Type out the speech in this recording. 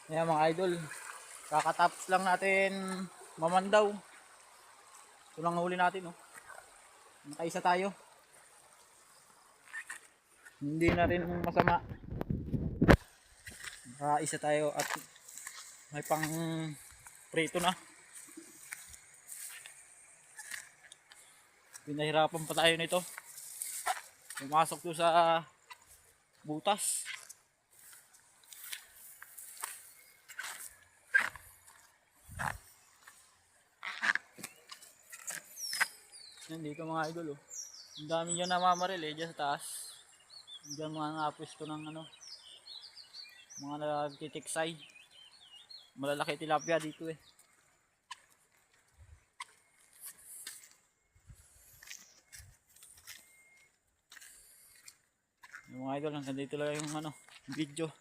Ayan mga idol, kakatapos lang natin mamandaw. Ito lang huli natin, oh. Nakaisa tayo. Hindi na rin masama. Nakaisa tayo at may pang prito na. Pinahirapan pa tayo nito. Pumasok to sa butas. Yan dito mga idol, oh. Ang dami dyan namamaril eh, dyan sa taas. Diyan mga napwesto ng ano, mga nagtitiksay. Malalaki tilapia dito eh. Yung mga idol, hanggang dito lang yung ano, video.